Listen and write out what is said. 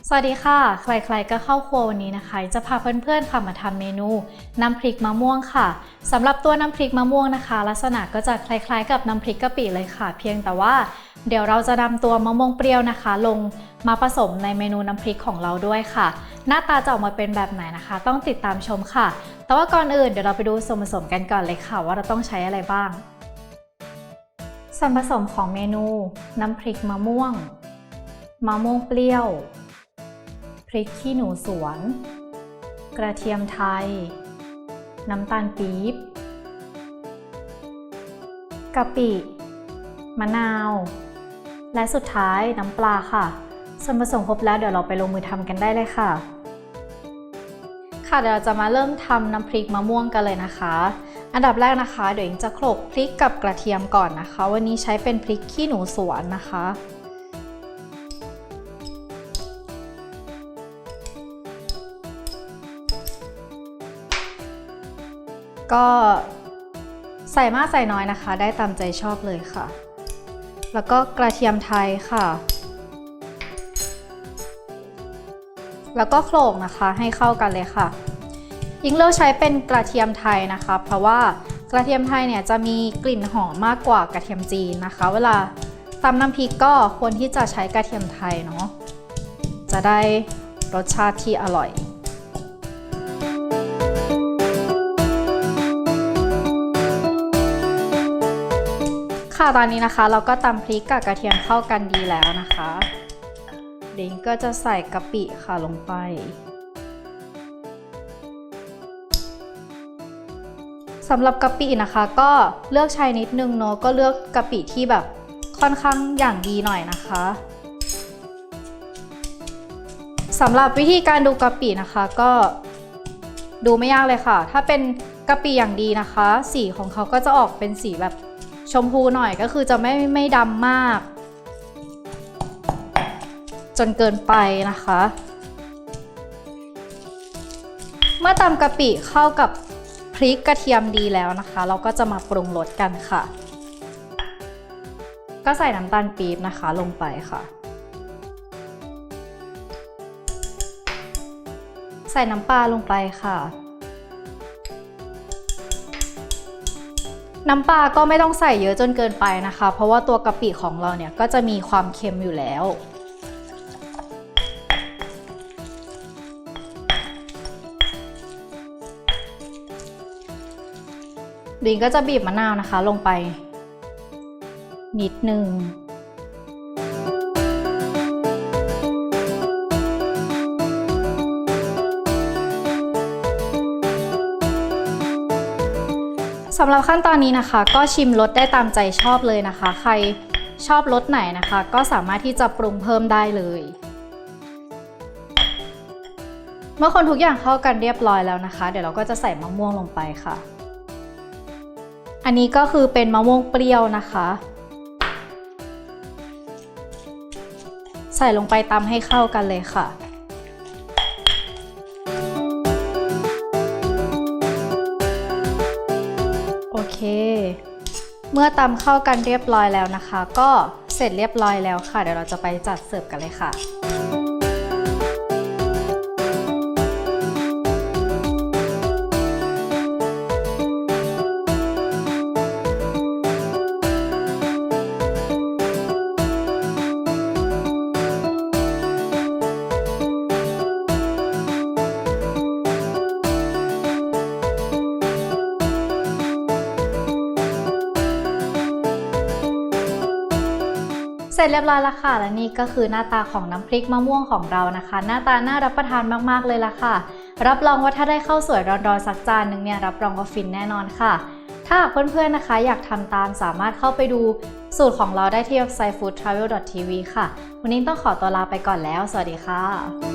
สวัสดีค่ะใครๆก็เข้าครัววันนี้นะคะจะพาเพื่อนๆค่ะมาทำเมนูน้ำพริกมะม่วงค่ะสำหรับตัวน้ำพริกมะม่วงนะคะลักษณะก็จะคล้ายๆกับน้ำพริกกะปิเลยค่ะเพียงแต่ว่าเดี๋ยวเราจะนำตัวมะม่วงเปรี้ยวนะคะลงมาผสมในเมนูน้ำพริกของเราด้วยค่ะหน้าตาจะออกมาเป็นแบบไหนนะคะต้องติดตามชมค่ะแต่ว่าก่อนอื่นเดี๋ยวเราไปดูส่วนผสมกันก่อนเลยค่ะว่าเราต้องใช้อะไรบ้างส่วนผสมของเมนูน้ำพริกมะม่วงเปรี้ยวพริกขี้หนูสวนกระเทียมไทยน้ำตาลปี๊บกะปิมะนาวและสุดท้ายน้ำปลาค่ะส่วนผสมครบแล้วเดี๋ยวเราไปลงมือทำกันได้เลยค่ะเดี๋ยวเราจะมาเริ่มทำน้ำพริกมะม่วงกันเลยนะคะอันดับแรกนะคะเดี๋ยวอิงจะโขลกพริกกับกระเทียมก่อนนะคะวันนี้ใช้เป็นพริกขี้หนูสวนนะคะก็ใส่มากใส่น้อยนะคะได้ตามใจชอบเลยค่ะแล้วก็กระเทียมไทยค่ะแล้วก็โขลกนะคะให้เข้ากันเลยค่ะยิ่งเลือกใช้เป็นกระเทียมไทยนะคะเพราะว่ากระเทียมไทยเนี่ยจะมีกลิ่นหอมมากกว่ากระเทียมจีนนะคะเวลาตำน้ำพริกก็ควรที่จะใช้กระเทียมไทยเนาะจะได้รสชาติที่อร่อยตอนนี้นะคะเราก็ตำพริกกับกระเทียมเข้ากันดีแล้วนะคะเดี๋ยวก็จะใส่กะปิค่ะลงไปสำหรับกะปินะคะก็เลือกใช้นิดนึงเนาะก็เลือกกะปิที่แบบค่อนข้างอย่างดีหน่อยนะคะสำหรับวิธีการดูกะปินะคะก็ดูไม่ยากเลยค่ะถ้าเป็นกะปิอย่างดีนะคะสีของเขาก็จะออกเป็นสีแบบชมพูหน่อยก็คือจะไม่ดำมากจนเกินไปนะคะเมื่อตำกะปิเข้ากับพริกกระเทียมดีแล้วนะคะเราก็จะมาปรุงรสกันค่ะก็ใส่น้ำตาลปี๊บนะคะลงไปค่ะใส่น้ำปลาลงไปค่ะน้ำปลาก็ไม่ต้องใส่เยอะจนเกินไปนะคะเพราะว่าตัวกะปิของเราเนี่ยก็จะมีความเค็มอยู่แล้วดิงก็จะบีบมะนาวนะคะลงไปนิดนึงสำหรับขั้นตอนนี้นะคะก็ชิมรสได้ตามใจชอบเลยนะคะใครชอบรสไหนนะคะก็สามารถที่จะปรุงเพิ่มได้เลยเมื่อคนทุกอย่างเข้ากันเรียบร้อยแล้วนะคะเดี๋ยวเราก็จะใส่มะม่วงลงไปค่ะอันนี้ก็คือเป็นมะม่วงเปรี้ยวนะคะใส่ลงไปตำให้เข้ากันเลยค่ะโอเคเมื่อตำเข้ากันเรียบร้อยแล้วนะคะก็เสร็จเรียบร้อยแล้วค่ะเดี๋ยวเราจะไปจัดเสิร์ฟกันเลยค่ะเสร็จเรียบร้อยแล้วค่ะและนี่ก็คือหน้าตาของน้ำพริกมะม่วงของเรานะคะหน้าตาน่ารับประทานมากๆเลยล่ะค่ะรับรองว่าถ้าได้ข้าวสวยร้อนๆสักจานหนึ่งเนี่ยรับรองว่าฟินแน่นอนค่ะถ้าเพื่อนๆนะคะอยากทำตามสามารถเข้าไปดูสูตรของเราได้ที่เว็บไซต์ foodtravel.tv ค่ะวันนี้ต้องขอตัวลาไปก่อนแล้วสวัสดีค่ะ